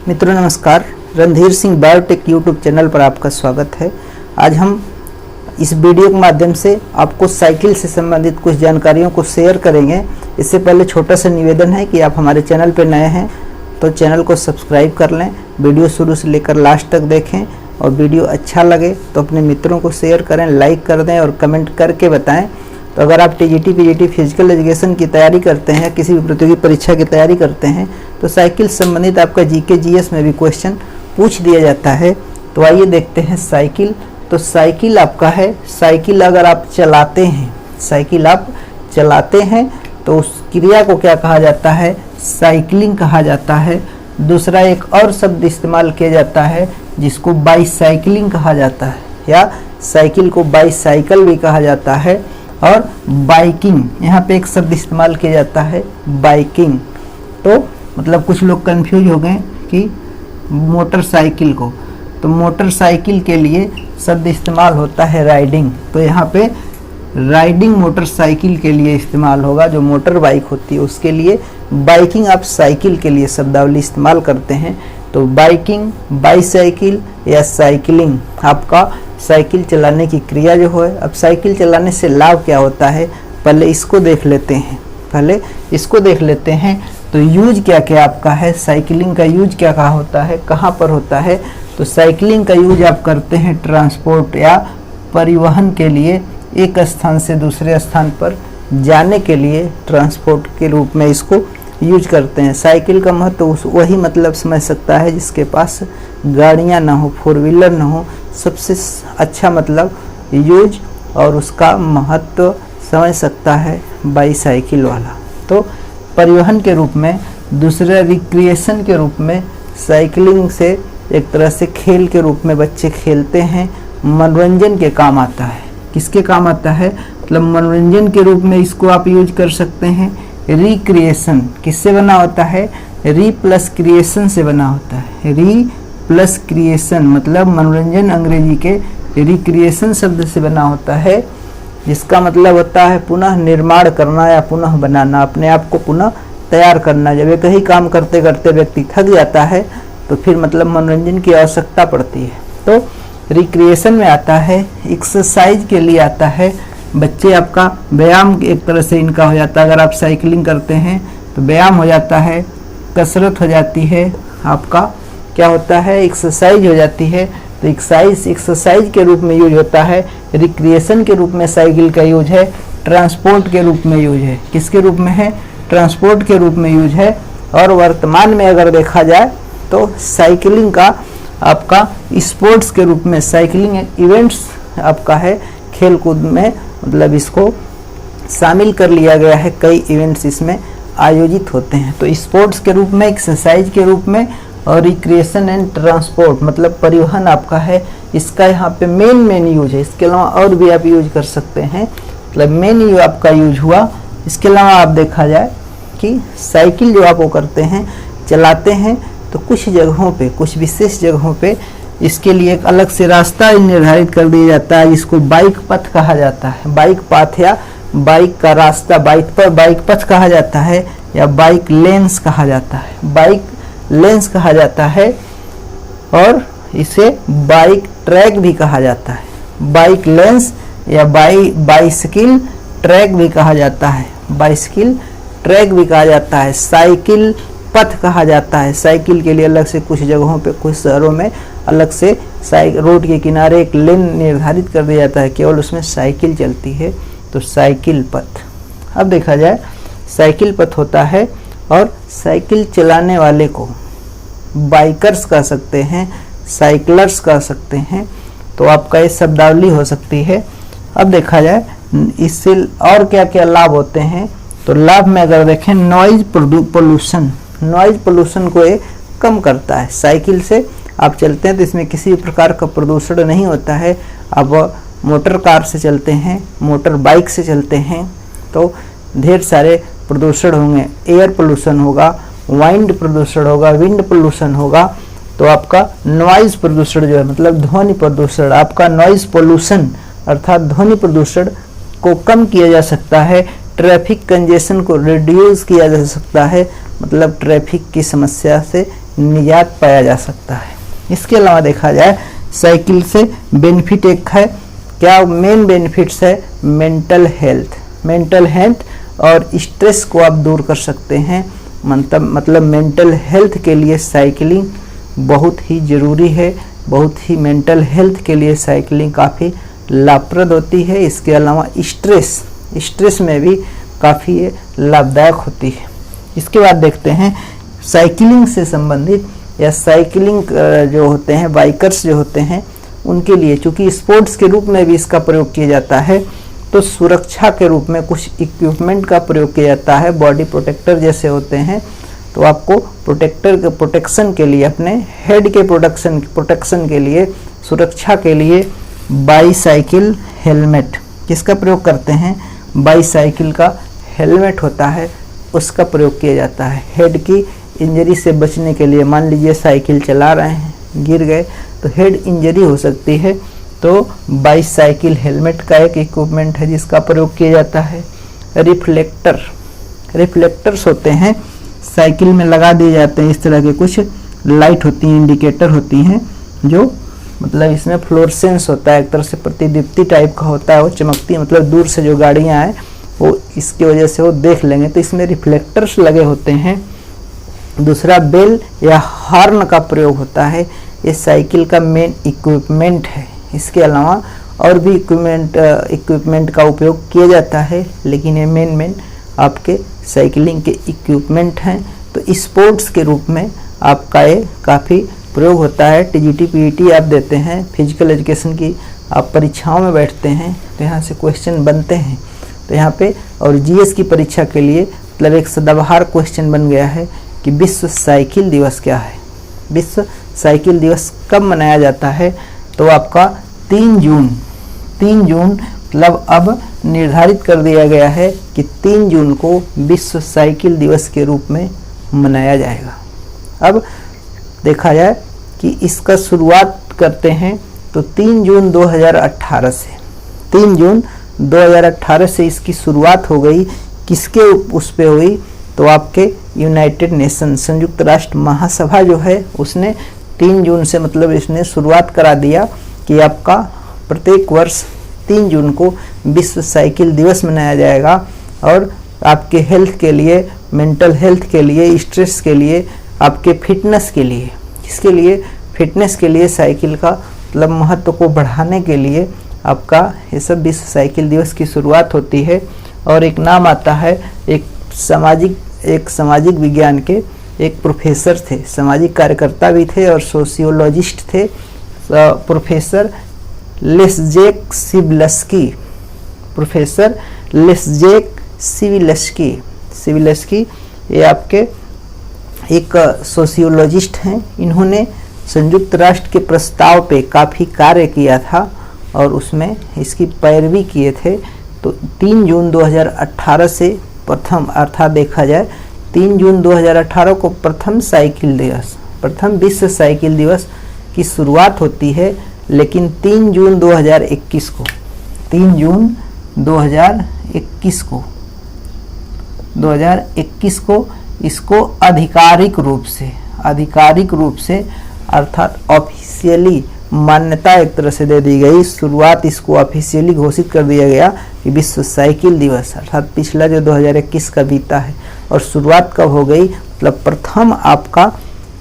मित्रों नमस्कार, Randhir Singh biotech YouTube channel पर आपका स्वागत है। आज हम इस वीडियो के माध्यम से आपको साइकिल से संबंधित कुछ जानकारियों को शेयर करेंगे। इससे पहले छोटा सा निवेदन है कि आप हमारे चैनल पर नए हैं तो चैनल को सब्सक्राइब कर लें, वीडियो शुरू से लेकर लास्ट तक देखें और वीडियो अच्छा लगे तो अपने मित्रों को शेयर करें, लाइक कर दें और कमेंट करके बताएं। तो अगर आप टीजीटी, पीजीटी, फिजिकल एजुकेशन की तैयारी करते हैं, किसी भी प्रतियोगी परीक्षा की तैयारी करते हैं तो साइकिल संबंधित आपका जीके जीएस में भी क्वेश्चन पूछ दिया जाता है। तो आइए देखते हैं साइकिल। तो साइकिल आपका है, साइकिल अगर आप चलाते हैं, साइकिल आप चलाते हैं तो उस क्रिया को क्या कहा जाता है? साइकिलिंग कहा जाता है। दूसरा एक और शब्द इस्तेमाल किया जाता है जिसको बाईसाइकिलिंग कहा जाता है, या साइकिल को बाईसाइकिल भी कहा जाता है। और बाइकिंग, यहाँ पे एक शब्द इस्तेमाल किया जाता है बाइकिंग। तो मतलब कुछ लोग कंफ्यूज हो गए कि मोटरसाइकिल को, तो मोटरसाइकिल के लिए शब्द इस्तेमाल होता है राइडिंग। तो यहाँ पे राइडिंग मोटरसाइकिल के लिए इस्तेमाल होगा, जो मोटर बाइक होती है उसके लिए। बाइकिंग आप साइकिल के लिए शब्दावली इस्तेमाल करते हैं। तो बाइकिंग, बाईसाइकिल या साइकिलिंग आपका साइकिल चलाने की क्रिया जो है। अब साइकिल चलाने से लाभ क्या होता है पहले इसको देख लेते हैं। तो यूज क्या क्या आपका है, साइकिलिंग का यूज क्या कहाँ होता है, कहाँ पर होता है? तो साइकिलिंग का यूज आप करते हैं ट्रांसपोर्ट या परिवहन के लिए, एक स्थान से दूसरे स्थान पर जाने के लिए ट्रांसपोर्ट के रूप में इसको यूज करते हैं। साइकिल का महत्व वही मतलब समझ सकता है जिसके पास गाड़ियां ना हो, फोर व्हीलर ना हो, सबसे अच्छा मतलब यूज और उसका महत्व समझ सकता है बाईसाइकिल वाला। तो परिवहन के रूप में, दूसरा रिक्रिएशन के रूप में, साइकिलिंग से एक तरह से खेल के रूप में बच्चे खेलते हैं, मनोरंजन के काम आता है। किसके काम आता है? मतलब मनोरंजन के रूप में इसको आप यूज कर सकते हैं। रिक्रिएशन किससे बना होता है? री प्लस क्रिएशन से बना होता है। री प्लस क्रिएशन मतलब मनोरंजन अंग्रेजी के रिक्रिएशन शब्द से बना होता है, जिसका मतलब होता है पुनः निर्माण करना या पुनः बनाना, अपने आप को पुनः तैयार करना। जब एक ही काम करते करते व्यक्ति थक जाता है तो फिर मतलब मनोरंजन की आवश्यकता पड़ती है। तो रिक्रिएशन में आता है, एक्सरसाइज के लिए आता है। बच्चे आपका व्यायाम एक तरह से इनका हो जाता है। अगर आप साइकिलिंग करते हैं तो व्यायाम हो जाता है, कसरत हो जाती है, आपका क्या होता है? एक्सरसाइज हो जाती है। तो एक्सरसाइज के रूप में यूज होता है। रिक्रिएशन के रूप में साइकिल का यूज है। ट्रांसपोर्ट के रूप में यूज है। किसके रूप में है? ट्रांसपोर्ट के रूप में यूज है। और वर्तमान में अगर देखा जाए तो साइकिलिंग का आपका स्पोर्ट्स के रूप में, साइकिलिंग इवेंट्स आपका है खेल कूद में, मतलब इसको शामिल कर लिया गया है। कई इवेंट्स इसमें आयोजित होते हैं। तो स्पोर्ट्स के रूप में, एक्सरसाइज के रूप में, और रिक्रिएशन एंड ट्रांसपोर्ट मतलब परिवहन आपका है। इसका यहाँ पे मेन यूज है। इसके अलावा और भी आप यूज कर सकते हैं, मतलब मेन यूज आपका यूज हुआ। इसके अलावा आप देखा जाए कि साइकिल जो आप वो करते हैं, चलाते हैं, तो कुछ जगहों पे, कुछ विशेष जगहों पे इसके लिए एक अलग से रास्ता निर्धारित कर दिया जाता है, जिसको बाइक पथ कहा जाता है। बाइक पाथ या बाइक का रास्ता, बाइक पथ कहा जाता है या बाइक लेन्स कहा जाता है। बाइक लेन्स कहा जाता है और इसे बाइक ट्रैक भी कहा जाता है। बाइक लेन्स या बाइसिकल ट्रैक भी कहा जाता है। बाइसिकल ट्रैक भी कहा जाता है। साइकिल पथ कहा जाता है। साइकिल के लिए अलग से कुछ जगहों पे, कुछ शहरों में अलग से रोड के किनारे एक लेन निर्धारित कर दिया जाता है, केवल उसमें साइकिल चलती है। तो साइकिल पथ। अब देखा जाए साइकिल पथ होता है और साइकिल चलाने वाले को बाइकर्स कह सकते हैं, साइकिलर्स कह सकते हैं। तो आपका ये शब्दावली हो सकती है। अब देखा जाए इससे और क्या क्या लाभ होते हैं। तो लाभ में अगर देखें, नॉइज पोल्यूशन, नॉइज पोल्यूशन को ये कम करता है। साइकिल से आप चलते हैं तो इसमें किसी भी प्रकार का प्रदूषण नहीं होता है। अब मोटर कार से चलते हैं, मोटर बाइक से चलते हैं तो ढेर सारे प्रदूषण होंगे। एयर पोल्यूशन होगा, वाइंड प्रदूषण होगा, विंड पोल्यूशन होगा। तो आपका नॉइज प्रदूषण जो है मतलब ध्वनि प्रदूषण, आपका नॉइज पोल्यूशन अर्थात ध्वनि प्रदूषण को कम किया जा सकता है। ट्रैफिक कंजेशन को रिड्यूस किया जा सकता है, मतलब ट्रैफिक की समस्या से निजात पाया जा सकता है। इसके अलावा देखा जाए साइकिल से बेनिफिट एक है, क्या मेन बेनिफिट्स है, मेंटल हेल्थ और स्ट्रेस को आप दूर कर सकते हैं। मतलब मेंटल हेल्थ के लिए साइकिलिंग बहुत ही ज़रूरी है, बहुत ही मेंटल हेल्थ के लिए साइकिलिंग काफ़ी लाभप्रद होती है। इसके अलावा स्ट्रेस में भी काफ़ी लाभदायक होती है। इसके बाद देखते हैं साइकिलिंग से संबंधित या साइकिलिंग जो होते हैं बाइकर्स जो होते हैं उनके लिए, चूँकि स्पोर्ट्स के रूप में भी इसका प्रयोग किया जाता है, तो सुरक्षा के रूप में कुछ इक्विपमेंट का प्रयोग किया जाता है। बॉडी प्रोटेक्टर जैसे होते हैं, तो आपको प्रोटेक्शन के लिए, अपने हेड के प्रोटेक्शन के लिए, सुरक्षा के लिए बाईसाइकिल हेलमेट किसका प्रयोग करते हैं, बाईसाइकिल का हेलमेट होता है उसका प्रयोग किया जाता है। हेड की इंजरी से बचने के लिए, मान लीजिए साइकिल चला रहे हैं, गिर गए तो हेड इंजरी हो सकती है, तो बाईसाइकिल हेलमेट का एक इक्विपमेंट है जिसका प्रयोग किया जाता है। रिफ्लेक्टर्स होते हैं, साइकिल में लगा दिए जाते हैं। इस तरह के कुछ लाइट होती हैं, इंडिकेटर होती हैं, जो मतलब इसमें फ्लोरेसेंस होता है, एक तरह से प्रतिदीप्ति टाइप का होता है, वो चमकती है, मतलब दूर से जो गाड़ियाँ आए वो इसकी वजह से वो देख लेंगे, तो इसमें रिफ्लेक्टर्स लगे होते हैं। दूसरा बेल या हॉर्न का प्रयोग होता है, ये साइकिल का मेन इक्विपमेंट है। इसके अलावा और भी इक्विपमेंट का उपयोग किया जाता है, लेकिन ये मेन आपके साइकिलिंग के इक्विपमेंट हैं। तो स्पोर्ट्स के रूप में आपका ये काफ़ी प्रयोग होता है। टीजीटी पीईटी आप देते हैं, फिजिकल एजुकेशन की आप परीक्षाओं में बैठते हैं तो यहाँ से क्वेश्चन बनते हैं। तो यहाँ पे और जीएस की परीक्षा के लिए मतलब एक सदाबहार क्वेश्चन बन गया है कि विश्व साइकिल दिवस क्या है। विश्व साइकिल दिवस कब मनाया जाता है, तो आपका 3 जून मतलब अब निर्धारित कर दिया गया है कि 3 जून को विश्व साइकिल दिवस के रूप में मनाया जाएगा। अब देखा जाए कि इसका शुरुआत करते हैं तो 3 जून 2018 से 3 जून 2018 से इसकी शुरुआत हो गई। किसके उस पे हुई, तो आपके यूनाइटेड नेशन संयुक्त राष्ट्र महासभा जो है उसने 3 जून से मतलब इसने शुरुआत करा दिया कि आपका प्रत्येक वर्ष 3 जून को विश्व साइकिल दिवस मनाया जाएगा। और आपके हेल्थ के लिए, मेंटल हेल्थ के लिए, स्ट्रेस के लिए, आपके फिटनेस के लिए, किसके लिए, फिटनेस के लिए साइकिल का मतलब महत्व को बढ़ाने के लिए आपका ये सब विश्व साइकिल दिवस की शुरुआत होती है। और एक नाम आता है, एक सामाजिक विज्ञान के एक प्रोफेसर थे, सामाजिक कार्यकर्ता भी थे और सोशियोलॉजिस्ट थे, प्रोफेसर लेस्जेक सिविलस्की ये आपके एक सोशियोलॉजिस्ट हैं। इन्होंने संयुक्त राष्ट्र के प्रस्ताव पे काफ़ी कार्य किया था और उसमें इसकी पैरवी किए थे। तो 3 जून 2018 से प्रथम, अर्थात देखा जाए 3 जून 2018 को प्रथम विश्व साइकिल दिवस की शुरुआत होती है। लेकिन 3 जून 2021 को इसको आधिकारिक रूप से अर्थात ऑफिशियली मान्यता एक तरह से दे दी गई। शुरुआत इसको ऑफिशियली घोषित कर दिया गया कि विश्व साइकिल दिवस, अर्थात पिछला जो 2021 का बीता है और शुरुआत कब हो गई, मतलब प्रथम आपका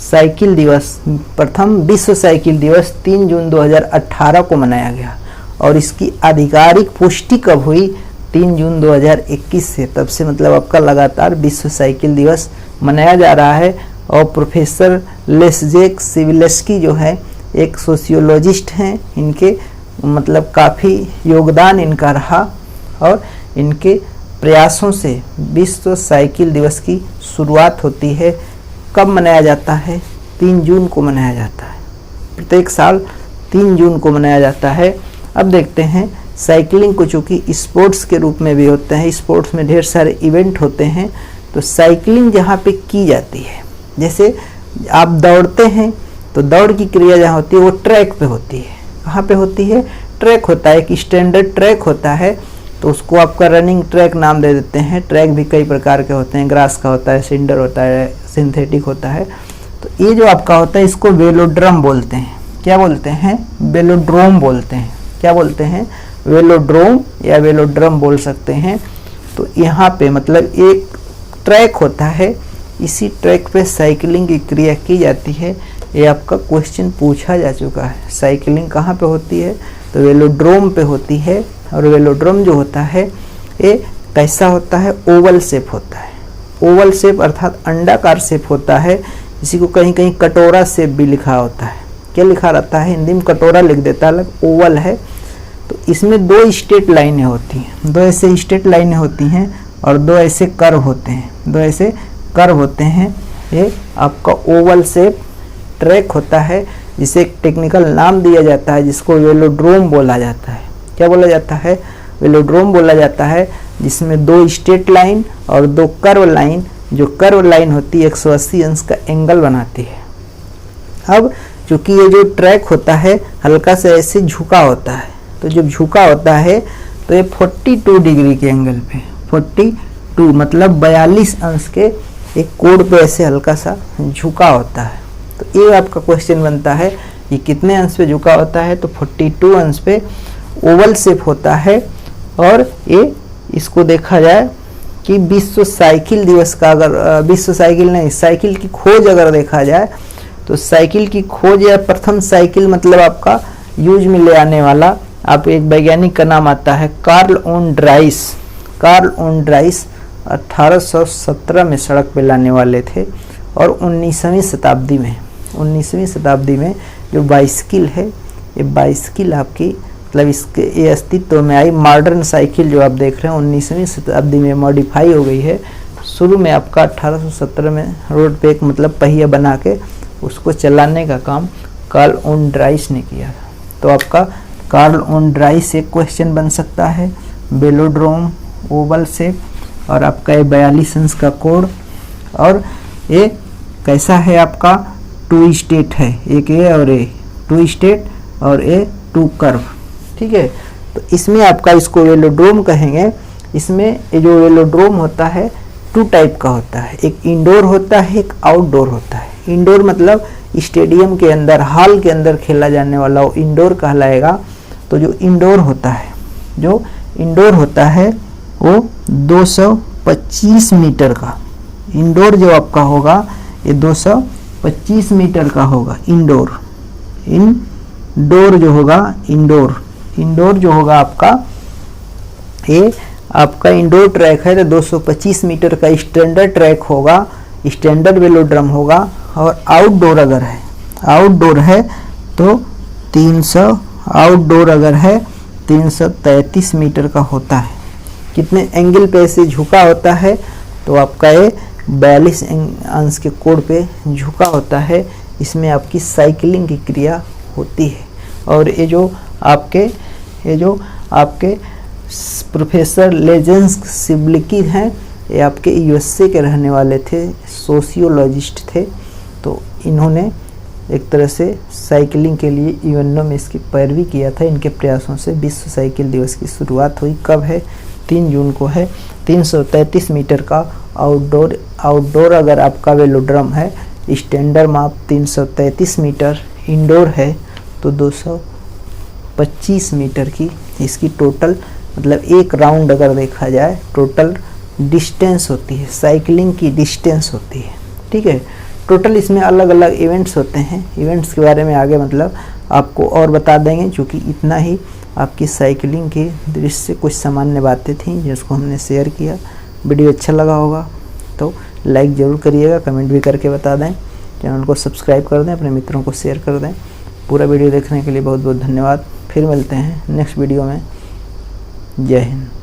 साइकिल दिवस, प्रथम विश्व साइकिल दिवस 3 जून 2018 को मनाया गया। और इसकी आधिकारिक पुष्टि कब हुई, 3 जून 2021 से। तब से मतलब आपका लगातार विश्व साइकिल दिवस मनाया जा रहा है। और प्रोफेसर लेस्जेक सिविलस्की जो है एक सोशियोलॉजिस्ट हैं, इनके मतलब काफ़ी योगदान इनका रहा और इनके प्रयासों से विश्व साइकिल दिवस की शुरुआत होती है। कब मनाया जाता है, 3 जून को मनाया जाता है, प्रत्येक साल 3 जून को मनाया जाता है। अब देखते हैं साइकिलिंग को, चूँकि स्पोर्ट्स के रूप में भी होते हैं, स्पोर्ट्स में ढेर सारे इवेंट होते हैं, तो साइकिलिंग जहाँ पे की जाती है, जैसे आप दौड़ते हैं तो दौड़ की क्रिया जहाँ होती है वो ट्रैक पे होती है। कहाँ पे होती है, ट्रैक होता है, एक स्टैंडर्ड ट्रैक होता है, तो उसको आपका रनिंग ट्रैक नाम दे देते हैं। ट्रैक भी कई प्रकार के होते हैं, ग्रास का होता है, सिंडर होता है, सिंथेटिक होता है। तो ये जो आपका होता है इसको वेलोड्रम बोलते हैं। क्या बोलते हैं? वेलोड्रोम बोलते हैं। क्या बोलते हैं? वेलोड्रोम या वेलोड्रम बोल सकते हैं। तो यहाँ पे मतलब एक ट्रैक होता है, इसी ट्रैक पे साइकिलिंग की क्रिया की जाती है। ये आपका क्वेश्चन पूछा जा चुका है। साइकिलिंग कहाँ पे होती है? तो वेलोड्रोम पे होती है। और वेलोड्रोम जो होता है ये कैसा होता है? ओवल शेप होता है। ओवल शेप अर्थात अंडाकार शेप होता है। इसी को कहीं कहीं कटोरा शेप भी लिखा होता है। क्या लिखा रहता है? हिंदी में कटोरा लिख देता है, अलग ओवल है। तो इसमें दो स्ट्रेट लाइनें होती हैं, दो ऐसे स्ट्रेट लाइनें होती हैं और दो ऐसे कर्व होते हैं, दो ऐसे कर्व होते हैं। ये आपका ओवल शेप ट्रैक होता है, जिसे एक टेक्निकल नाम दिया जाता है, जिसको वेलोड्रोम बोला जाता है। क्या बोला जाता है? वेलोड्रोम बोला जाता है, जिसमें दो स्ट्रेट लाइन और दो कर्व लाइन, जो कर्व लाइन होती है 180 अंश का एंगल बनाती है। अब चूंकि ये जो ट्रैक होता है हल्का से ऐसे झुका होता है, तो जब झुका होता है तो ये 42 डिग्री के एंगल पे, 42 मतलब 42 अंश के एक कोण पे ऐसे हल्का सा झुका होता है। तो ये आपका क्वेश्चन बनता है कि कितने अंश पे झुका होता है? तो 42 अंश पे ओवल शेप होता है। और ये इसको देखा जाए कि विश्व साइकिल दिवस का, अगर विश्व साइकिल नहीं, साइकिल की खोज अगर देखा जाए तो साइकिल की खोज या प्रथम साइकिल मतलब आपका यूज में ले आने वाला आप एक वैज्ञानिक का नाम आता है Karl von Drais. Karl von Drais 1817 में सड़क पे लाने वाले थे। और 19वीं शताब्दी में जो बाइसिकल है, ये बाइसिकल आपकी मतलब इसके ये अस्तित्व में आई। मॉडर्न साइकिल जो आप देख रहे हैं 19वीं शताब्दी में मॉडिफाई हो गई है। शुरू में आपका 1817 में रोड पे एक मतलब पहिया बना के उसको चलाने का काम कार्ल ओन ड्राइस ने किया था। तो आपका कार्ल ओन ड्राइस एक क्वेश्चन बन सकता है। वेलोड्रोम, ओवल शेप और आपका ये 42 अंश का कोण। और ये कैसा है? आपका 2 स्टेट है, एक ये और ये 2 स्टेट और ये 2 कर्व। ठीक है, तो इसमें आपका इसको वेलोड्रोम कहेंगे। इसमें ये जो वेलोड्रोम होता है 2 टाइप का होता है, एक इंडोर होता है, एक आउटडोर होता है। इंडोर मतलब स्टेडियम के अंदर, हॉल के अंदर खेला जाने वाला वो इंडोर कहलाएगा। तो जो इंडोर होता है वो 225 मीटर का, इंडोर जो आपका होगा ये 225 मीटर का होगा। इंडोर जो होगा आपका, ये आपका इंडोर ट्रैक है तो 225 मीटर का स्टैंडर्ड ट्रैक होगा, स्टैंडर्ड वेलोड्रम होगा। और आउटडोर अगर है, आउटडोर है तो 333 मीटर का होता है। कितने एंगल पे से झुका होता है? तो आपका ये 42 अंश के कोण पे झुका होता है। इसमें आपकी साइकिलिंग की क्रिया होती है। और ये जो आपके प्रोफेसर लेजेंस सिब्लिकी हैं, ये आपके यूएसए के रहने वाले थे, सोशियोलॉजिस्ट थे। तो इन्होंने एक तरह से साइकिलिंग के लिए यूएनओ में इसकी पैरवी किया था। इनके प्रयासों से विश्व साइकिल दिवस की शुरुआत हुई। कब है? 3 जून को है। 333 मीटर का आउटडोर अगर आपका वेलोड्रम है, स्टैंडर्ड माप 333 मीटर, इंडोर है तो 225 मीटर की इसकी टोटल मतलब एक राउंड अगर देखा जाए टोटल डिस्टेंस होती है, साइकिलिंग की डिस्टेंस होती है। ठीक है, टोटल इसमें अलग अलग इवेंट्स होते हैं। इवेंट्स के बारे में आगे मतलब आपको और बता देंगे, क्योंकि इतना ही आपकी साइकिलिंग के दृश्य से कुछ सामान्य बातें थीं जिसको हमने शेयर किया। वीडियो अच्छा लगा होगा तो लाइक ज़रूर करिएगा, कमेंट भी करके बता दें, चैनल को सब्सक्राइब कर दें, अपने मित्रों को शेयर कर दें। पूरा वीडियो देखने के लिए बहुत बहुत धन्यवाद। फिर मिलते हैं नेक्स्ट वीडियो में। जय हिंद।